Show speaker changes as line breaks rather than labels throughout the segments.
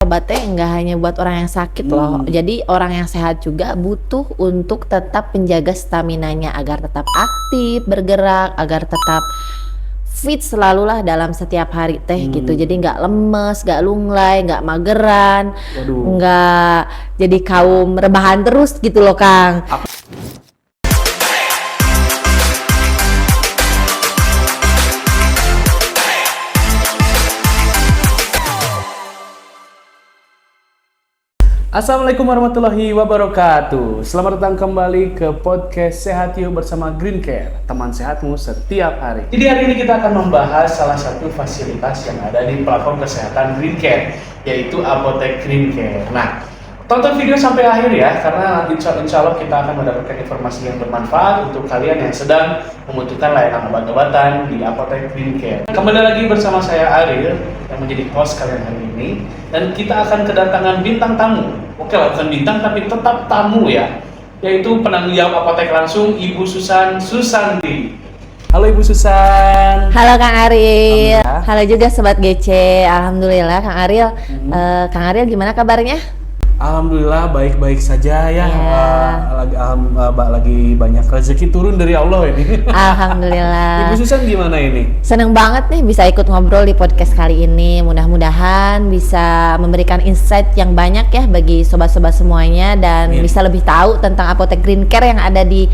Obatnya nggak hanya buat orang yang sakit loh. Jadi orang yang sehat juga butuh untuk tetap menjaga staminanya agar tetap aktif, bergerak, agar tetap fit selalu lah dalam setiap hari teh gitu. Jadi nggak lemes, nggak lunglai, nggak mageran,
Waduh.
nggak jadi kaum rebahan terus gitu loh Kang.
Assalamualaikum warahmatullahi wabarakatuh. Selamat datang kembali ke podcast Sehat Yuk bersama Green Care, teman sehatmu setiap hari. Jadi hari ini kita akan membahas salah satu fasilitas yang ada di platform kesehatan Green Care, yaitu Apotek Green Care. Nah, tonton video sampai akhir ya, karena insya Allah kita akan mendapatkan informasi yang bermanfaat untuk kalian yang sedang membutuhkan layanan obat-obatan di Apotek Green Care. Kembali lagi bersama saya Ariel yang menjadi host kalian hari ini, dan kita akan kedatangan bintang tamu. Oke lah, bukan bintang tapi tetap tamu ya, yaitu penanggung jawab apotek langsung Ibu Susan Susanti. Halo Ibu Susan.
Halo Kang Ariel.
Alhamdulillah.
Halo juga Sobat GC. Alhamdulillah Kang Ariel. Kang Ariel gimana kabarnya?
Alhamdulillah baik-baik saja ya. Lagi banyak rezeki turun dari Allah ini.
Alhamdulillah.
Ibu Susan gimana ini?
Seneng banget nih bisa ikut ngobrol di podcast kali ini. Mudah-mudahan bisa memberikan insight yang banyak ya bagi sobat-sobat semuanya dan bisa lebih tahu tentang Apotek Green Care yang ada di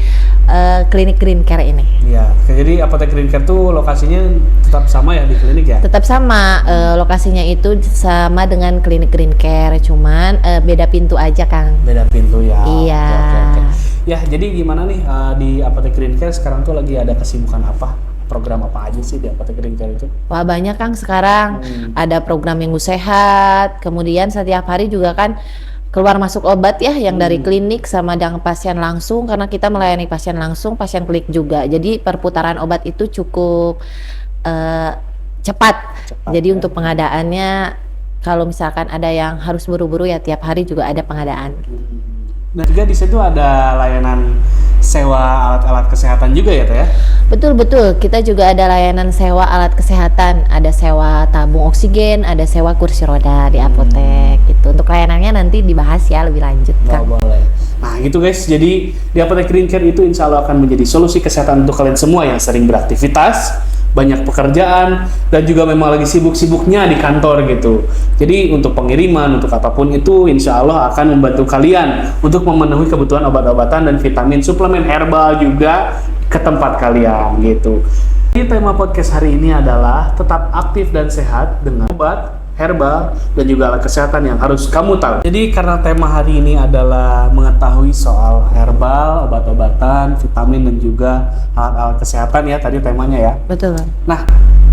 klinik Green Care ini.
Iya, jadi Apotek Green Care tuh lokasinya tetap sama ya di klinik ya?
Tetap sama, lokasinya itu sama dengan klinik Green Care, cuman beda pintu aja Kang.
Beda pintu ya.
Iya.
Oke. Ya, jadi gimana nih di Apotek Green Care sekarang tuh lagi ada kesibukan apa? Program apa aja sih di Apotek Green Care itu?
Wah banyak Kang sekarang, ada program Minggu Sehat, kemudian setiap hari juga kan keluar masuk obat ya yang dari klinik sama dengan pasien langsung, karena kita melayani pasien langsung, pasien klinik juga. Jadi perputaran obat itu cukup cepat. Jadi
ya.
untuk pengadaannya kalau misalkan ada yang harus buru-buru ya tiap hari juga ada pengadaan.
Dan juga di situ ada layanan sewa alat-alat kesehatan juga ya Teh ya?
Betul, kita juga ada layanan sewa alat kesehatan, ada sewa tabung oksigen, ada sewa kursi roda di apotek gitu. Untuk layanannya nanti dibahas ya lebih lanjut Kang.
Boleh. Nah gitu guys, jadi di Apotek Green Care itu insya Allah akan menjadi solusi kesehatan untuk kalian semua yang sering beraktivitas, banyak pekerjaan, dan juga memang lagi sibuk-sibuknya di kantor gitu. Jadi untuk pengiriman, untuk apapun itu insya Allah akan membantu kalian untuk memenuhi kebutuhan obat-obatan dan vitamin, suplemen herbal juga ke tempat kalian gitu. Jadi tema podcast hari ini adalah tetap aktif dan sehat dengan obat, herbal, dan juga alat kesehatan yang harus kamu tahu. Jadi karena tema hari ini adalah mengetahui soal herbal, obat-obatan, vitamin, dan juga alat-alat kesehatan ya tadi temanya ya.
Betul.
Nah,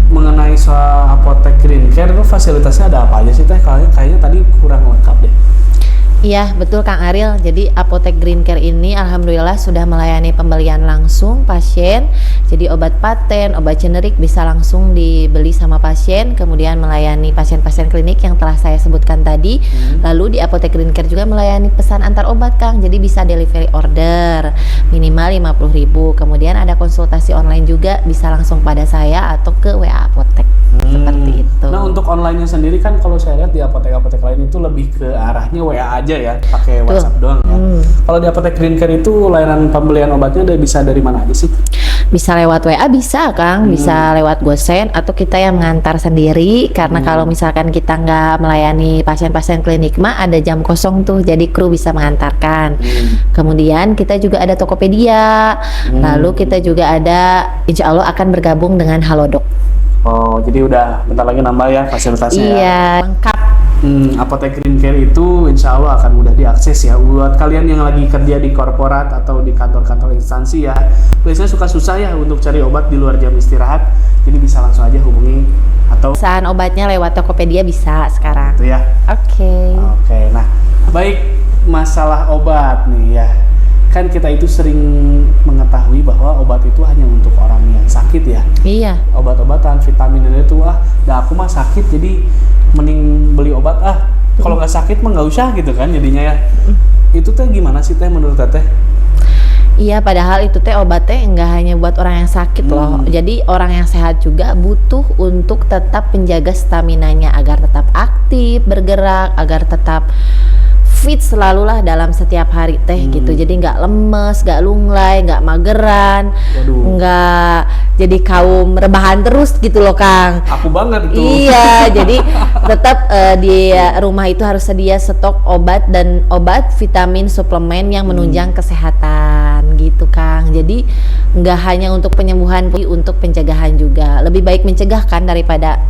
mengenai soal Apotek Green Care itu fasilitasnya ada apa aja sih Teh? Kayaknya tadi kurang lengkap deh.
Iya betul Kang Ariel, jadi Apotek Green Care ini alhamdulillah sudah melayani pembelian langsung pasien. Jadi obat paten, obat generik bisa langsung dibeli sama pasien, kemudian melayani pasien-pasien klinik yang telah saya sebutkan tadi. Lalu di Apotek Green Care juga melayani pesan antar obat Kang, jadi bisa delivery order minimal 50.000. Kemudian ada konsultasi online juga, bisa langsung pada saya atau ke WA Apotek. Seperti itu.
Nah untuk online-nya sendiri kan kalau saya lihat di apotek-apotek lain itu lebih ke arahnya WA aja ya, pakai WhatsApp doang ya. Kalau di Apotek Green Care itu layanan pembelian obatnya bisa dari mana aja sih?
Bisa lewat WA bisa Kang, bisa lewat GoSend atau kita yang mengantar sendiri. Karena kalau misalkan kita nggak melayani pasien-pasien klinik mah ada jam kosong tuh, jadi kru bisa mengantarkan. Kemudian kita juga ada Tokopedia, lalu kita juga ada, insya Allah akan bergabung dengan Halodoc.
Oh, jadi udah bentar lagi nambah ya fasilitasnya ya?
Iya, lengkap.
Apotek Green Care itu insya Allah akan mudah diakses ya buat kalian yang lagi kerja di korporat atau di kantor-kantor instansi ya. Biasanya suka susah ya untuk cari obat di luar jam istirahat, jadi bisa langsung aja hubungi atau
Pesan obatnya lewat Tokopedia bisa sekarang.
itu ya.
Oke.
Nah baik, masalah obat nih ya, kan kita itu sering mengetahui bahwa obat itu hanya untuk orang yang sakit ya.
Iya.
Obat-obatan, vitamin itu dah aku mah sakit jadi mending beli obat kalau nggak sakit mah nggak usah gitu kan jadinya ya. Itu teh gimana sih Teh menurut Teteh?
Iya, padahal itu teh obatnya nggak hanya buat orang yang sakit loh. Jadi orang yang sehat juga butuh untuk tetap menjaga staminanya agar tetap aktif, bergerak, agar tetap fit selalu lah dalam setiap hari teh gitu. Jadi nggak lemes, nggak lunglai, nggak mageran, nggak jadi kaum rebahan terus gitu loh Kang.
Aku banget itu.
Iya, jadi tetap di rumah itu harus sedia stok obat dan obat vitamin suplemen yang menunjang kesehatan gitu Kang. Jadi nggak hanya untuk penyembuhan, tapi untuk pencegahan juga. Lebih baik mencegah kan daripada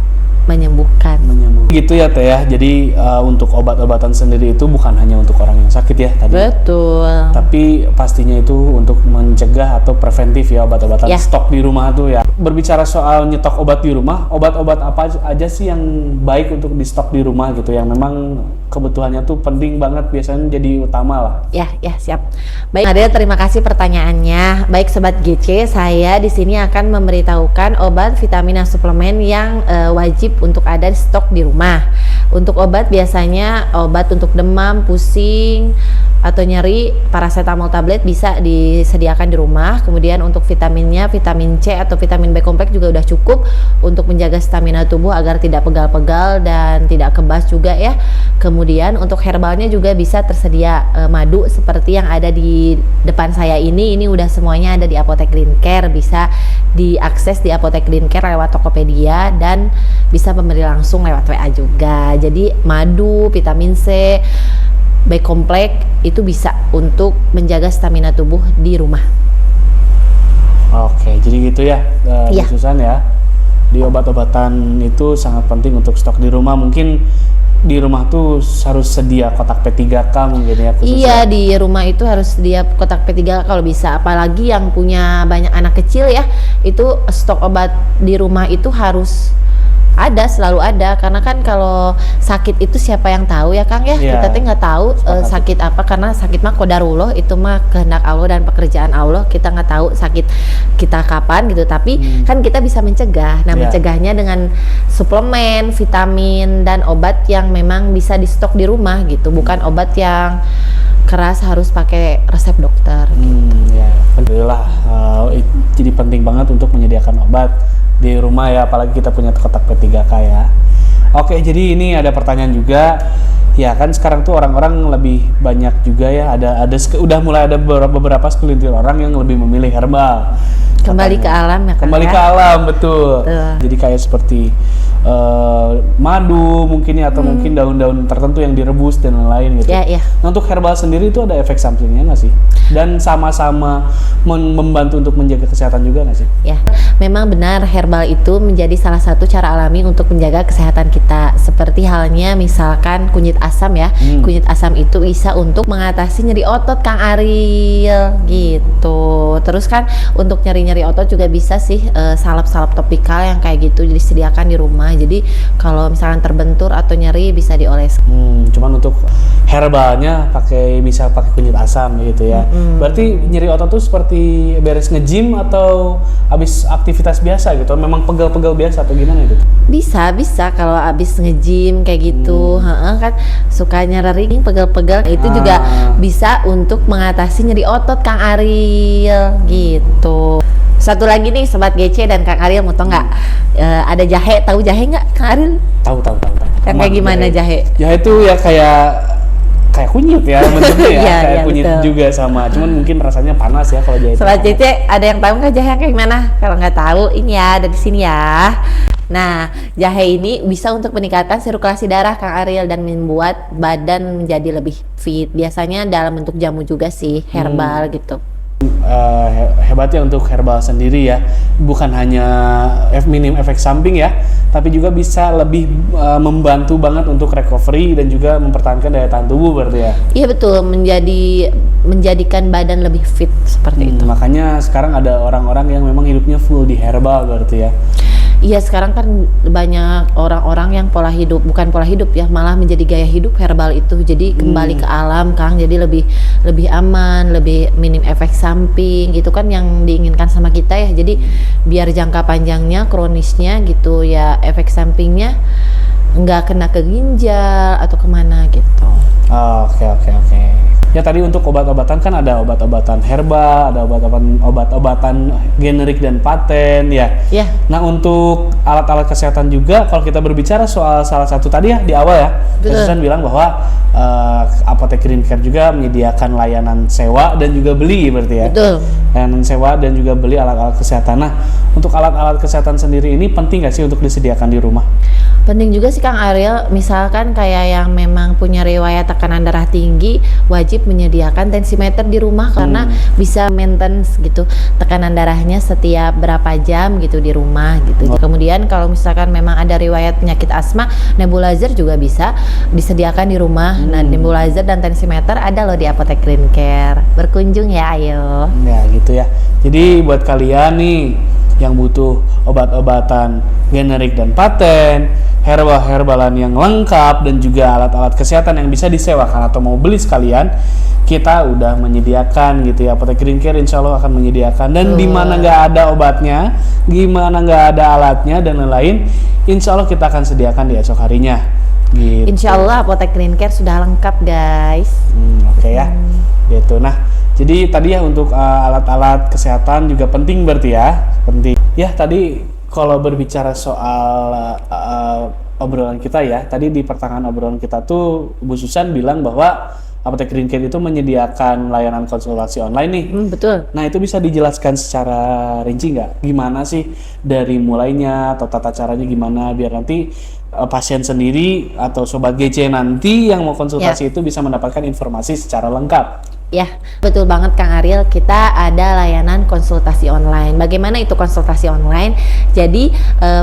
menyembuhkan.
Gitu ya Teh ya. Jadi untuk obat-obatan sendiri itu bukan hanya untuk orang yang sakit ya tadi.
Betul.
Tapi pastinya itu untuk mencegah atau preventif ya, obat-obatan stok di rumah tuh ya. Berbicara soal nyetok obat di rumah, obat-obat apa aja sih yang baik untuk di stok di rumah gitu, yang memang kebutuhannya tuh penting banget, biasanya jadi utama lah.
Ya siap. Baik, Adel, terima kasih pertanyaannya. Baik Sobat GC, saya di sini akan memberitahukan obat vitamin dan suplemen yang wajib untuk ada di stok di rumah. Untuk obat biasanya obat untuk demam, pusing, atau nyeri, paracetamol tablet bisa disediakan di rumah. Kemudian untuk vitaminnya, vitamin C atau vitamin B kompleks juga udah cukup untuk menjaga stamina tubuh agar tidak pegal-pegal dan tidak kebas juga ya. Kemudian untuk herbalnya juga bisa tersedia madu seperti yang ada di depan saya ini udah semuanya ada di Apotek Green Care, bisa diakses di Apotek Green Care lewat Tokopedia dan bisa pembeli langsung lewat WA juga. Jadi madu, vitamin C, B kompleks itu bisa untuk menjaga stamina tubuh di rumah.
Oke, jadi gitu ya, Bu Susan ya. Di obat-obatan itu sangat penting untuk stok di rumah. Mungkin di rumah tuh harus sedia kotak P3K mungkin ya khususnya.
Iya, di rumah itu harus sedia kotak P3K kalau bisa. Apalagi yang punya banyak anak kecil ya, itu stok obat di rumah itu harus ada, selalu ada, karena kan kalau sakit itu siapa yang tahu ya Kang ya, kita tuh nggak tahu sakit apa, karena sakit mah qadarullah, itu mah kehendak Allah dan pekerjaan Allah, kita nggak tahu sakit kita kapan gitu, tapi kan kita bisa mencegah. Nah mencegahnya dengan suplemen, vitamin dan obat yang memang bisa di stok di rumah gitu, bukan obat yang keras harus pakai resep dokter.
Ya, alhamdulillah, jadi penting banget untuk menyediakan obat di rumah ya, apalagi kita punya kotak P3K ya. Oke, jadi ini ada pertanyaan juga. Ya kan sekarang tuh orang-orang lebih banyak juga ya, udah mulai ada beberapa segelintir orang yang lebih memilih herbal.
Kembali ke alam ya kan.
Kembali ke alam, betul. Jadi kayak seperti madu mungkin ya, atau mungkin daun-daun tertentu yang direbus dan lain-lain gitu. Nah, untuk herbal sendiri itu ada efek sampingnya nggak sih? Dan sama-sama membantu untuk menjaga kesehatan juga nggak sih? Ya,
memang benar herbal itu menjadi salah satu cara alami untuk menjaga kesehatan kita. Seperti halnya misalkan kunyit asam ya. Kunyit asam itu bisa untuk mengatasi nyeri otot Kang Ariel gitu. Terus kan untuk nyeri otot juga bisa sih salep-salep topikal yang kayak gitu disediakan di rumah. Jadi kalau misalkan terbentur atau nyeri bisa dioles.
Cuman untuk herbalnya bisa pakai kunyit asam gitu ya. Berarti nyeri otot tuh seperti beres nge-gym atau habis aktivitas biasa gitu? Memang pegel-pegel biasa atau gimana gitu?
Bisa kalau habis nge-gym kayak gitu, kan suka nyering, pegel-pegel, itu juga bisa untuk mengatasi nyeri otot Kang Ariel gitu. Satu lagi nih Sobat GC dan Kang Ariel, mau tau nggak? Ada jahe, tahu jahe nggak Kang Ariel?
Tahu.
Yang kayak gimana jahe?
Jahe itu ya kayak kunyit ya bentuknya ya, kayak kunyit betul. Juga sama, cuman mungkin rasanya panas ya kalau jahe.
Sobat GC, ada yang tahu nggak jahe yang kayak gimana? Kalau nggak tahu, ini ya ada di sini ya. Nah, jahe ini bisa untuk meningkatkan sirkulasi darah Kang Ariel dan membuat badan menjadi lebih fit. Biasanya dalam bentuk jamu juga sih, herbal gitu.
Hebatnya untuk herbal sendiri ya, bukan hanya minim efek samping ya, tapi juga bisa lebih membantu banget untuk recovery dan juga mempertahankan daya tahan tubuh berarti ya. Iya betul, menjadikan badan lebih fit seperti itu. Makanya sekarang ada orang-orang yang memang hidupnya full di herbal berarti ya.
Iya, sekarang kan banyak orang-orang yang bukan pola hidup ya, malah menjadi gaya hidup herbal itu. Jadi kembali ke alam Kang, jadi lebih aman, lebih minim efek samping, itu kan yang diinginkan sama kita ya. Jadi biar jangka panjangnya, kronisnya gitu ya, efek sampingnya nggak kena ke ginjal atau kemana gitu.
Oke. Ya tadi untuk obat-obatan kan ada obat-obatan herbal, ada obat-obatan generik dan paten ya.
Ya.
Nah untuk alat-alat kesehatan juga, kalau kita berbicara soal salah satu tadi ya di awal ya, Susan bilang bahwa Apotek Green Care juga menyediakan layanan sewa dan juga beli berarti ya.
Betul.
Layanan sewa dan juga beli alat-alat kesehatan. Nah untuk alat-alat kesehatan sendiri ini penting nggak sih untuk disediakan di rumah?
Penting juga sih Kang Ariel, misalkan kayak yang memang punya riwayat tekanan darah tinggi, wajib menyediakan tensimeter di rumah karena bisa maintenance gitu tekanan darahnya setiap berapa jam gitu di rumah gitu. Kemudian kalau misalkan memang ada riwayat penyakit asma, nebulizer juga bisa disediakan di rumah. Nah, nebulizer dan tensimeter ada loh di Apotek Green Care. Berkunjung ya, ayo.
Ya gitu ya. Jadi buat kalian nih yang butuh obat-obatan generik dan paten, herbal-herbalan yang lengkap dan juga alat-alat kesehatan yang bisa disewakan atau mau beli sekalian, kita udah menyediakan gitu ya. Apotek Green Care insya Allah akan menyediakan, dan di mana nggak ada obatnya, gimana nggak ada alatnya dan lain-lain, insya Allah kita akan sediakan di esok harinya gitu.
Insya Allah Apotek Green Care sudah lengkap guys.
Oke ya gitu. Nah jadi tadi ya untuk alat-alat kesehatan juga penting berarti ya, penting ya. Tadi kalau berbicara soal obrolan kita ya, tadi di pertengahan obrolan kita tuh Bu Susan bilang bahwa Apotek Green Care itu menyediakan layanan konsultasi online nih.
Betul.
Nah itu bisa dijelaskan secara rinci nggak? Gimana sih dari mulainya atau tata caranya gimana biar nanti pasien sendiri atau sobat GC nanti yang mau konsultasi itu bisa mendapatkan informasi secara lengkap?
Ya, betul banget Kang Ariel, kita ada layanan konsultasi online. Bagaimana itu konsultasi online? Jadi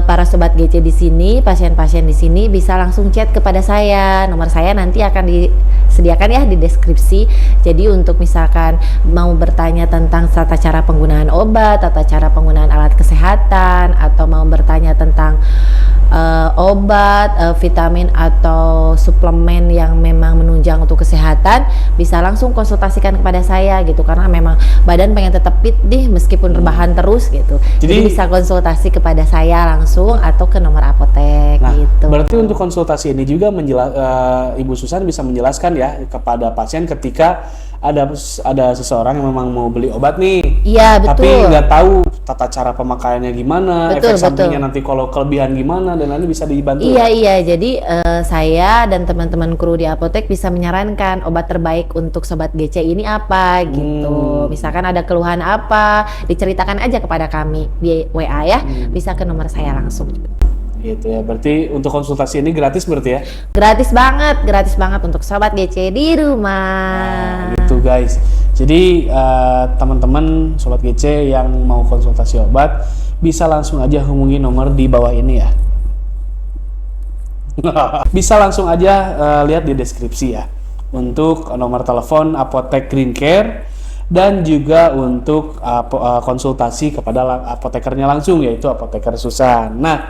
para sobat GC di sini, pasien-pasien di sini bisa langsung chat kepada saya. Nomor saya nanti akan disediakan ya di deskripsi. Jadi untuk misalkan mau bertanya tentang tata cara penggunaan obat, tata cara penggunaan alat kesehatan, atau mau bertanya tentang obat, vitamin atau suplemen yang memang menunjang untuk kesehatan, bisa langsung konsultasikan kepada saya gitu, karena memang badan pengen tetap fit deh meskipun rebahan terus gitu. Jadi bisa konsultasi kepada saya langsung atau ke nomor apotek gitu.
Berarti untuk konsultasi ini juga Ibu Susan bisa menjelaskan ya kepada pasien ketika ada seseorang yang memang mau beli obat nih,
iya betul,
tapi nggak tahu tata cara pemakaiannya gimana,
betul,
efek sampingnya nanti kalau kelebihan gimana dan lain bisa dibantu.
Iya, jadi saya dan teman-teman kru di apotek bisa menyarankan obat terbaik untuk sobat GC ini apa gitu. Misalkan ada keluhan apa, diceritakan aja kepada kami di WA ya, bisa ke nomor saya langsung.
Gitu ya, berarti untuk konsultasi ini gratis berarti ya?
Gratis banget untuk sobat GC di rumah.
Nah, gitu guys. Jadi teman-teman sobat GC yang mau konsultasi obat bisa langsung aja hubungi nomor di bawah ini ya. Bisa langsung aja lihat di deskripsi ya. Untuk nomor telepon Apotek Green Care dan juga untuk konsultasi kepada apotekernya langsung, yaitu Apoteker Susan. Nah,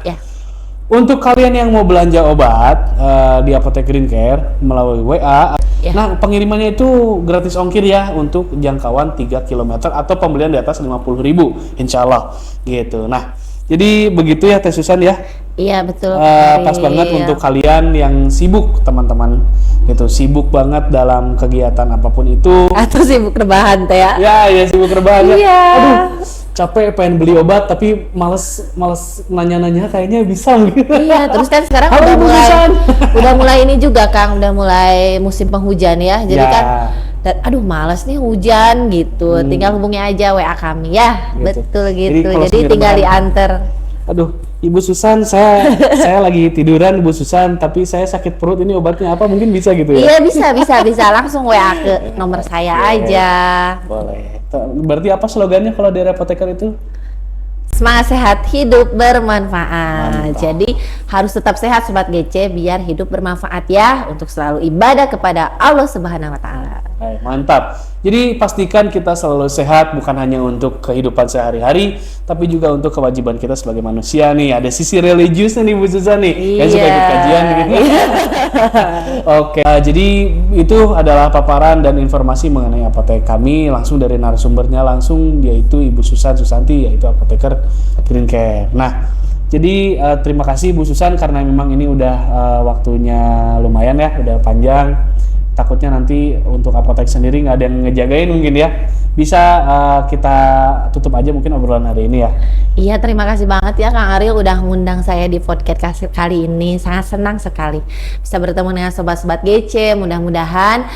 untuk kalian yang mau belanja obat di Apotek Green Care melalui WA, nah pengirimannya itu gratis ongkir ya untuk jangkauan 3 km atau pembelian di atas 50.000, insya Allah gitu. Nah, jadi begitu ya Teh Susan ya.
Iya betul.
Pas banget untuk kalian yang sibuk teman-teman gitu, sibuk banget dalam kegiatan apapun itu.
Atau sibuk rebahan Teh ya.
Ya sibuk rebahan ya.
Iya.
Aduh, capek pengen beli obat tapi males nanya-nanya kayaknya bisa gitu.
Iya, terus kan sekarang udah mulai ini juga Kang, udah mulai musim penghujan ya. Jadi kan aduh malas nih hujan gitu. Tinggal hubungi aja WA kami ya. Gitu. Betul gitu. Jadi tinggal diantar.
Aduh, Ibu Susan, saya lagi tiduran Ibu Susan, tapi saya sakit perut, ini obatnya apa? Mungkin bisa gitu ya?
Iya bisa langsung WA ke nomor saya aja.
Boleh. Berarti apa slogannya kalau dari apoteker itu?
Semangat sehat, hidup bermanfaat. Jadi harus tetap sehat sobat GC biar hidup bermanfaat ya, untuk selalu ibadah kepada Allah Subhanahu wa taala.
Mantap. Jadi pastikan kita selalu sehat, bukan hanya untuk kehidupan sehari-hari, tapi juga untuk kewajiban kita sebagai manusia nih. Ada sisi religiusnya nih Bu Susan nih. Yang suka ikut kajian gitu. Oke, jadi itu adalah paparan dan informasi mengenai apotek kami langsung dari narasumbernya langsung, yaitu Ibu Susan Susanti, yaitu Apoteker Green Care. Nah, jadi terima kasih Bu Susan karena memang ini udah waktunya lumayan ya, udah panjang. takutnya nanti untuk apotek sendiri nggak ada yang ngejagain mungkin ya. Bisa kita tutup aja mungkin obrolan hari ini ya.
Iya, terima kasih banget ya Kang Ariel udah ngundang saya di podcast kali ini. Sangat senang sekali bisa bertemu dengan sobat-sobat GC. Mudah-mudahan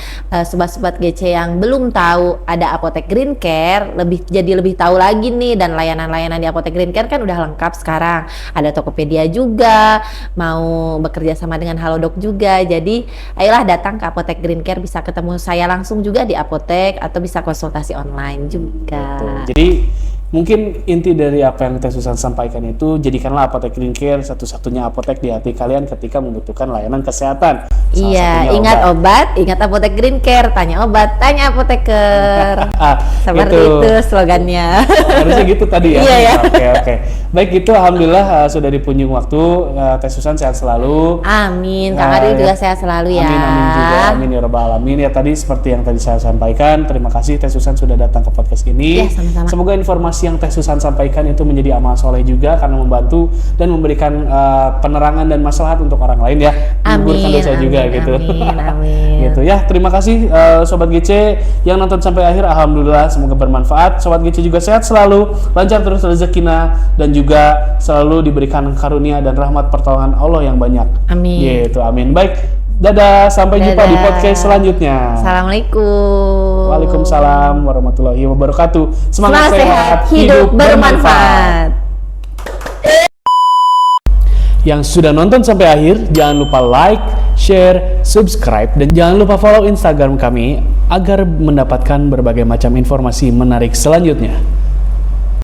sobat-sobat GC yang belum tahu ada Apotek Green Care jadi lebih tahu lagi nih, dan layanan-layanan di Apotek Green Care kan udah lengkap sekarang. Ada Tokopedia juga, mau bekerja sama dengan Halodoc juga. Jadi ayolah datang ke Apotek Green Care, bisa ketemu saya langsung juga di apotek atau bisa konsultasi online juga.
Betul. Jadi mungkin inti dari apa yang Teh Susan sampaikan itu, jadikanlah Apotek Green Care satu-satunya apotek di hati kalian ketika membutuhkan layanan kesehatan.
Iya, ingat obat, ingat Apotek Green Care, tanya obat, tanya apoteker. Seperti itu slogannya.
Harusnya gitu tadi ya.
Iya ya.
Oke. Baik, itu alhamdulillah sudah di punjung waktu. Teh Susan sehat selalu.
Amin. Kang Ariel juga sehat selalu ya.
Amin juga. Amin ya rabbal alamin. Ya tadi seperti yang tadi saya sampaikan, terima kasih Teh Susan sudah datang ke podcast ini.
Ya, sama-sama.
Semoga informasi yang Teh Susan sampaikan itu menjadi amal soleh juga karena membantu dan memberikan penerangan dan maslahat untuk orang lain ya. Menggugurkan dosa juga gitu.
Amin.
Gitu ya. Terima kasih sobat GC yang nonton sampai akhir. Alhamdulillah semoga bermanfaat. Sobat GC juga sehat selalu, lancar terus rezekinya, dan juga selalu diberikan karunia dan rahmat pertolongan Allah yang banyak.
Amin.
Gitu. Amin. Baik. Dadah, sampai jumpa di podcast selanjutnya.
Assalamualaikum.
Waalaikumsalam warahmatullahi wabarakatuh. Semangat sehat,
hidup bermanfaat.
Yang sudah nonton sampai akhir, jangan lupa like, share, subscribe, dan jangan lupa follow Instagram kami agar mendapatkan berbagai macam informasi menarik selanjutnya.